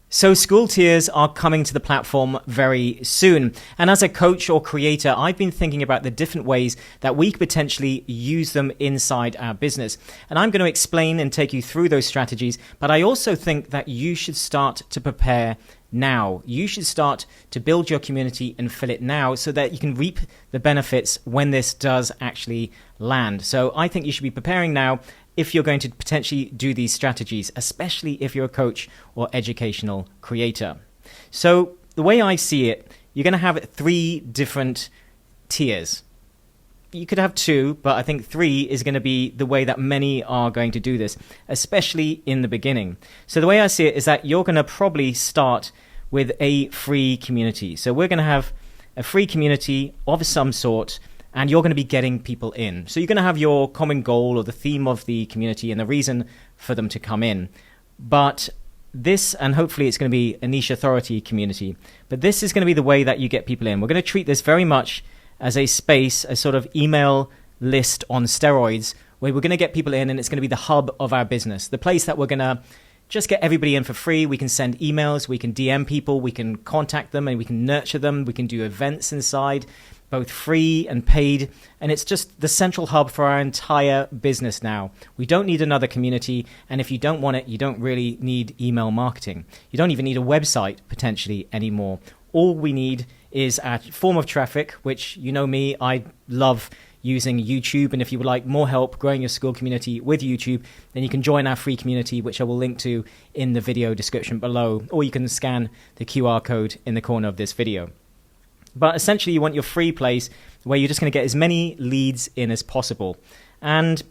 So Skool Tiers are coming to the platform very soon. And as a coach or creator, I've been thinking about the different ways that we could potentially use them inside our business. And I'm going to explain and take you through those strategies. But I also think that you should start to prepare now. You should start to build your community and fill it now so that you can reap the benefits when this does actually land. So I think you should be preparing now if you're going to potentially do these strategies, especially if you're a coach or educational creator. So the way I see it, you're going to have 3 different tiers. You could have 2, but I think 3 is going to be the way that many are going to do this, especially in the beginning. So the way I see it is that you're going to probably start with a free community. So we're going to have a free community of some sort, and you're going to be getting people in. So you're going to have your common goal or the theme of the community and the reason for them to come in. But this, and hopefully it's going to be a niche authority community, but this is going to be the way that you get people in. We're going to treat this very much as a space, a sort of email list on steroids, where we're going to get people in and it's going to be the hub of our business, the place that we're going to just get everybody in for free. We can send emails, we can DM people, we can contact them and we can nurture them. We can do events inside, both free and paid. And it's just the central hub for our entire business now. We don't need another community. And if you don't want it, you don't really need email marketing. You don't even need a website potentially anymore. All we need is a form of traffic, which, you know me, I love using YouTube. And if you would like more help growing your school community with YouTube, then you can join our free community, which I will link to in the video description below, or you can scan the QR code in the corner of this video. But essentially, you want your free place where you're just going to get as many leads in as possible. And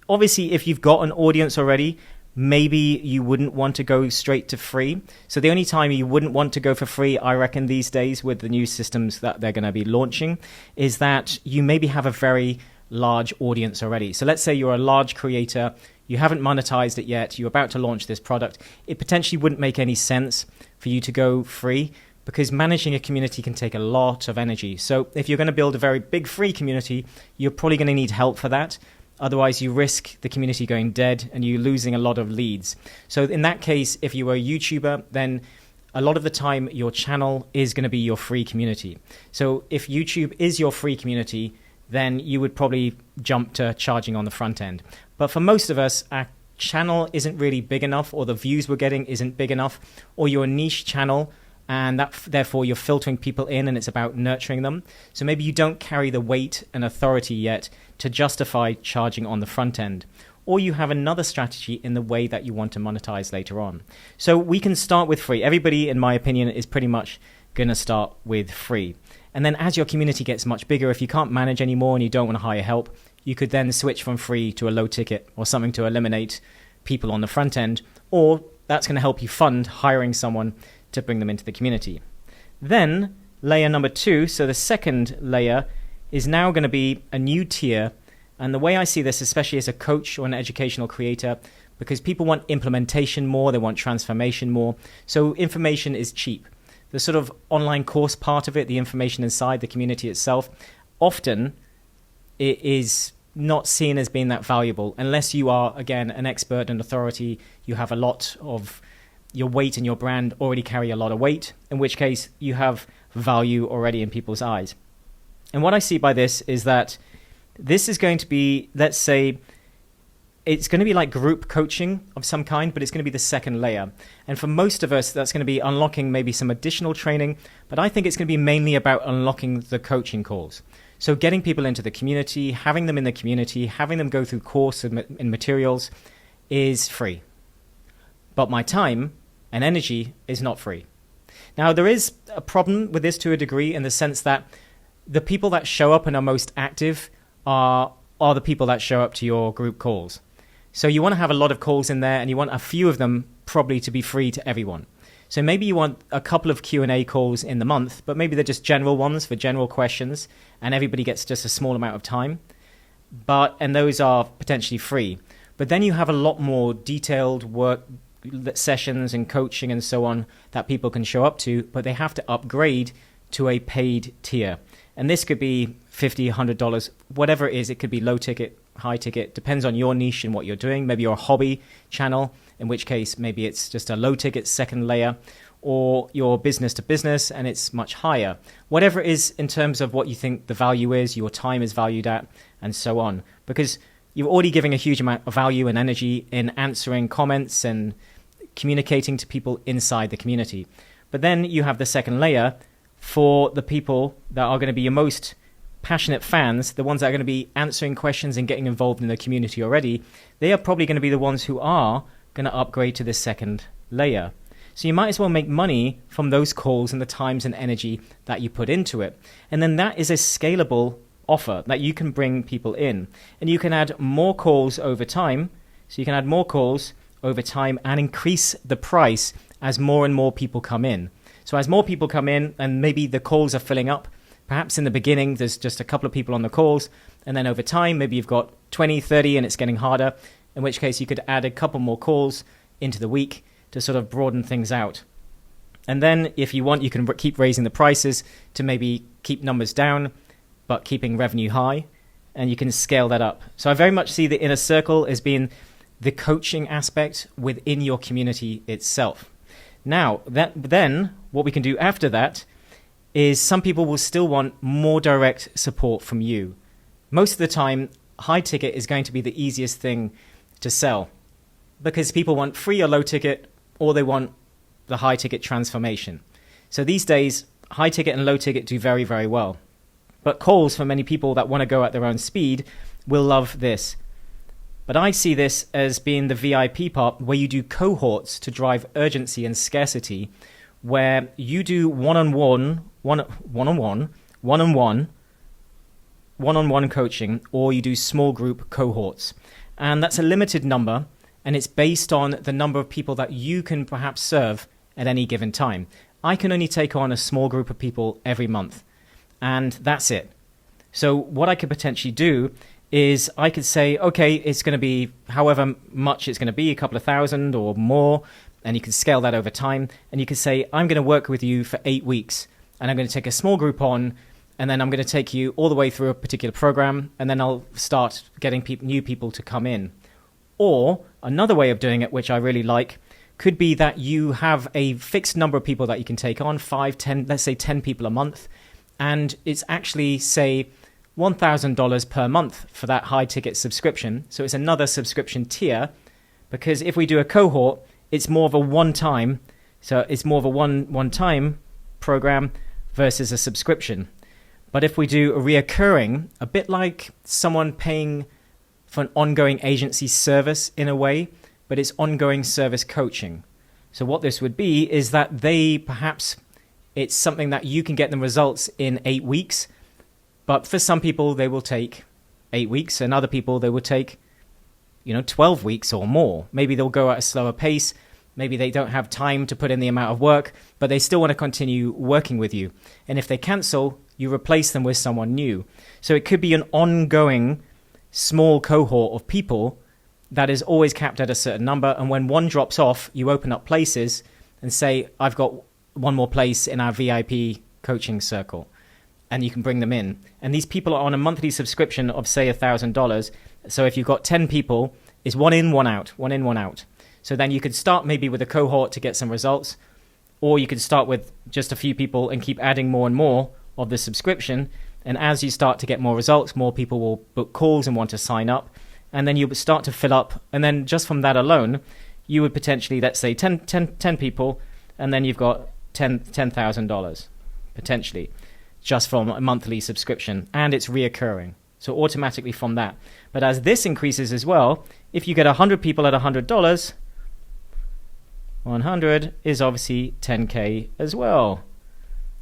obviously, if you've got an audience already, maybe you wouldn't want to go straight to free. So the only time you wouldn't want to go for free, I reckon these days with the new systems that they're going to be launching, is that you maybe have a very large audience already. So let's say you're a large creator, you haven't monetized it yet, you're about to launch this product. It potentially wouldn't make any sense for you to go free, because managing a community can take a lot of energy. So if you're going to build a very big free community, you're probably going to need help for that. Otherwise, you risk the community going dead and you losing a lot of leads. So in that case, if you were a YouTuber, then a lot of the time your channel is going to be your free community. So if YouTube is your free community, then you would probably jump to charging on the front end. But for most of us, our channel isn't really big enough, or the views we're getting isn't big enough, or you're a niche channel, and that therefore you're filtering people in and it's about nurturing them. So maybe you don't carry the weight and authority yet to justify charging on the front end. Or you have another strategy in the way that you want to monetize later on. So we can start with free. Everybody, in my opinion, is pretty much going to start with free. And then as your community gets much bigger, if you can't manage anymore and you don't want to hire help, you could then switch from free to a low ticket or something to eliminate people on the front end. Or that's going to help you fund hiring someone to bring them into the community. Then layer number 2, so the second layer, is now going to be a new tier. And the way I see this, especially as a coach or an educational creator, because people want implementation more, they want transformation more. So information is cheap. The sort of online course part of it, the information inside the community itself, often it is not seen as being that valuable unless you are, again, an expert and authority. You have a lot of your weight and your brand already carry a lot of weight, in which case you have value already in people's eyes. And what I see by this is that this is going to be, let's say, it's going to be like group coaching of some kind, but it's going to be the second layer. And for most of us, that's going to be unlocking maybe some additional training, but I think it's going to be mainly about unlocking the coaching calls. So getting people into the community, having them in the community, having them go through course and materials is free. But my time and energy is not free. Now, there is a problem with this to a degree in the sense that the people that show up and are most active are the people that show up to your group calls. So you want to have a lot of calls in there, and you want a few of them probably to be free to everyone. So maybe you want a couple of Q&A calls in the month, but maybe they're just general ones for general questions, and everybody gets just a small amount of time. And those are potentially free. But then you have a lot more detailed work sessions and coaching and so on that people can show up to, but they have to upgrade to a paid tier. And this could be $50, $100, whatever it is. It could be low ticket, high ticket, depends on your niche and what you're doing. Maybe you're a hobby channel in which case maybe it's just a low ticket second layer, or your business to business and it's much higher. Whatever it is in terms of what you think the value is, your time is valued at, and so on. Because you're already giving a huge amount of value and energy in answering comments and communicating to people inside the community. But then you have the second layer for the people that are going to be your most passionate fans, the ones that are going to be answering questions and getting involved in the community already. They are probably going to be the ones who are going to upgrade to this second layer. So you might as well make money from those calls and the times and energy that you put into it. And then that is a scalable offer that you can bring people in. And you can add more calls over time. So you can add more calls over time and increase the price as more and more people come in. So as more people come in and maybe the calls are filling up, perhaps in the beginning there's just a couple of people on the calls, and then over time maybe you've got 20, 30 and it's getting harder, in which case you could add a couple more calls into the week to sort of broaden things out. And then if you want, you can keep raising the prices to maybe keep numbers down, but keeping revenue high, and you can scale that up. So I very much see the inner circle as being the coaching aspect within your community itself. Now, then what we can do after that is some people will still want more direct support from you. Most of the time, high ticket is going to be the easiest thing to sell because people want free or low ticket, or they want the high ticket transformation. So these days, high ticket and low ticket do very, very well. But calls, for many people that want to go at their own speed, will love this. But I see this as being the VIP part where you do cohorts to drive urgency and scarcity, where you do one-on-one coaching, or you do small group cohorts. And that's a limited number, and it's based on the number of people that you can perhaps serve at any given time. I can only take on a small group of people every month, and that's it. So what I could potentially do is I could say, okay, it's going to be however much it's going to be, a couple of thousand or more, and you can scale that over time. And you can say, I'm going to work with you for 8 weeks, and I'm going to take a small group on, and then I'm going to take you all the way through a particular program, and then I'll start getting new people to come in. Or another way of doing it, which I really like, could be that you have a fixed number of people that you can take on, 5, 10, let's say 10 people a month, and it's actually, say, $1,000 per month for that high ticket subscription. So it's another subscription tier, because if we do a cohort, it's more of a one-time, so it's more of a one-time program versus a subscription. But if we do a reoccurring, a bit like someone paying for an ongoing agency service in a way, but it's ongoing service coaching. So what this would be is that it's something that you can get them results in 8 weeks, but for some people they will take 8 weeks, and other people they will take 12 weeks or more. Maybe they'll go at a slower pace. Maybe they don't have time to put in the amount of work, but they still want to continue working with you. And if they cancel, you replace them with someone new. So it could be an ongoing small cohort of people that is always capped at a certain number. And when one drops off, you open up places and say, I've got one more place in our VIP coaching circle. And you can bring them in. And these people are on a monthly subscription of, say, $1,000. So if you've got 10 people, it's one in, one out, one in, one out. So then you could start maybe with a cohort to get some results, or you could start with just a few people and keep adding more and more of the subscription. And as you start to get more results, more people will book calls and want to sign up. And then you start to fill up. And then just from that alone, you would potentially, let's say, 10 people, and then you've got $10,000 potentially, just from a monthly subscription, and it's reoccurring. So automatically from that. But as this increases as well, if you get 100 people at $100, 100 is obviously 10K as well.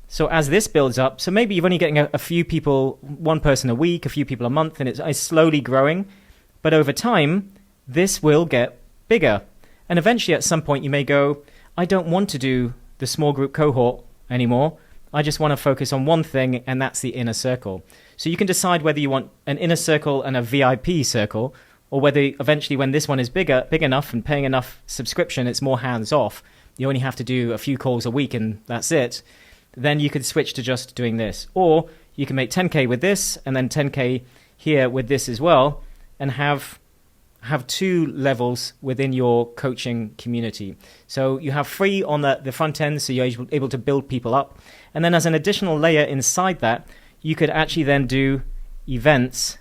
So as this builds up, so maybe you're only getting a few people, one person a week, a few people a month, and it's slowly growing. But over time, this will get bigger. And eventually at some point you may go, I don't want to do the small group cohort anymore. I just want to focus on one thing, and that's the inner circle. So you can decide whether you want an inner circle and a VIP circle, or whether eventually when this one is big enough and paying enough subscription, it's more hands-off. You only have to do a few calls a week and that's it. Then you could switch to just doing this. Or you can make 10K with this and then 10K here with this as well, and have have two levels within your coaching community. So you have free on the front end, so you're able to build people up. And then as an additional layer inside that, you could actually then do events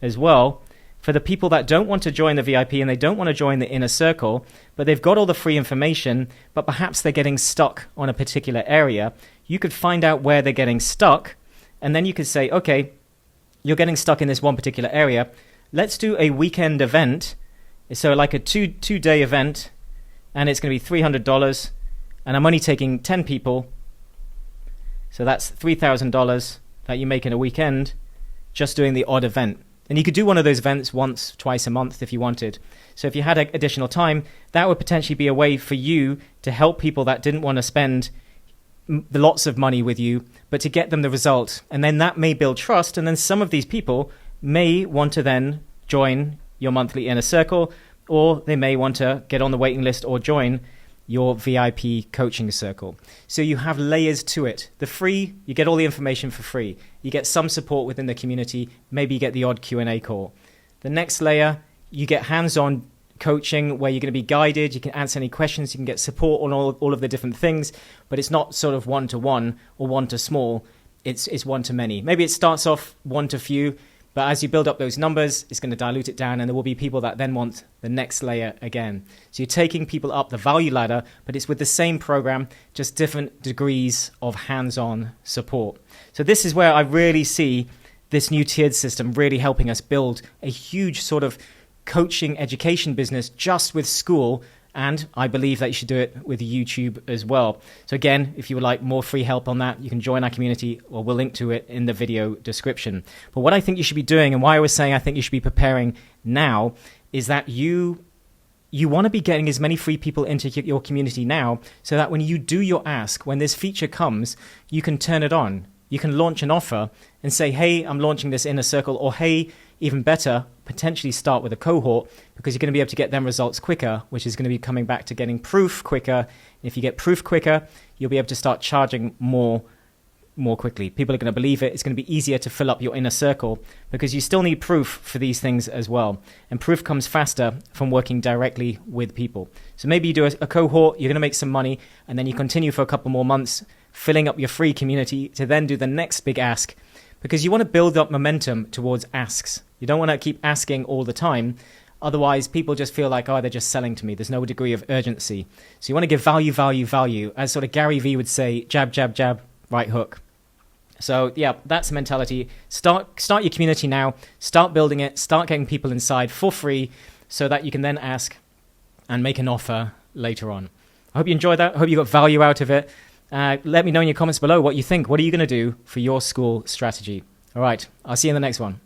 as well for the people that don't want to join the VIP and they don't want to join the inner circle, but they've got all the free information, but perhaps they're getting stuck on a particular area. You could find out where they're getting stuck, and then you could say, okay, you're getting stuck in this one particular area. Let's do a weekend event. So like a two-day event, and it's going to be $300, and I'm only taking 10 people. So that's $3,000 that you make in a weekend just doing the odd event. And you could do one of those events once, twice a month if you wanted. So if you had additional time, that would potentially be a way for you to help people that didn't want to spend lots of money with you, but to get them the result. And then that may build trust. And then some of these people may want to then join your monthly inner circle, or they may want to get on the waiting list or join your VIP coaching circle. So you have layers to it. The free, you get all the information for free. You get some support within the community. Maybe you get the odd Q&A call. The next layer, you get hands-on coaching where you're going to be guided. You can answer any questions. You can get support on all of the different things, but it's not sort of one-to-one or one-to-small. It's one-to-many. Maybe it starts off one-to-few, but as you build up those numbers, it's going to dilute it down, and there will be people that then want the next layer again. So you're taking people up the value ladder, but it's with the same program, just different degrees of hands-on support. So this is where I really see this new tiered system really helping us build a huge sort of coaching education business just with Skool. And I believe that you should do it with YouTube as well. So again, if you would like more free help on that, you can join our community, or we'll link to it in the video description. But what I think you should be doing, and why I was saying I think you should be preparing now, is that you want to be getting as many free people into your community now, so that when you do your ask, when this feature comes, you can turn it on. You can launch an offer and say, hey, I'm launching this inner circle, or hey, even better, potentially start with a cohort, because you're going to be able to get them results quicker, which is going to be coming back to getting proof quicker. And if you get proof quicker, you'll be able to start charging more quickly. People are going to believe it. It's going to be easier to fill up your inner circle, because you still need proof for these things as well. And proof comes faster from working directly with people. So maybe you do a cohort, you're going to make some money, and then you continue for a couple more months, filling up your free community to then do the next big ask, because you want to build up momentum towards asks. You don't want to keep asking all the time. Otherwise, people just feel like, oh, they're just selling to me. There's no degree of urgency. So you want to give value, value, value. As sort of Gary Vee would say, jab, jab, jab, right hook. So yeah, that's the mentality. Start your community now. Start building it. Start getting people inside for free, so that you can then ask and make an offer later on. I hope you enjoyed that. I hope you got value out of it. Let me know in your comments below what you think. What are you going to do for your Skool strategy? All right, I'll see you in the next one.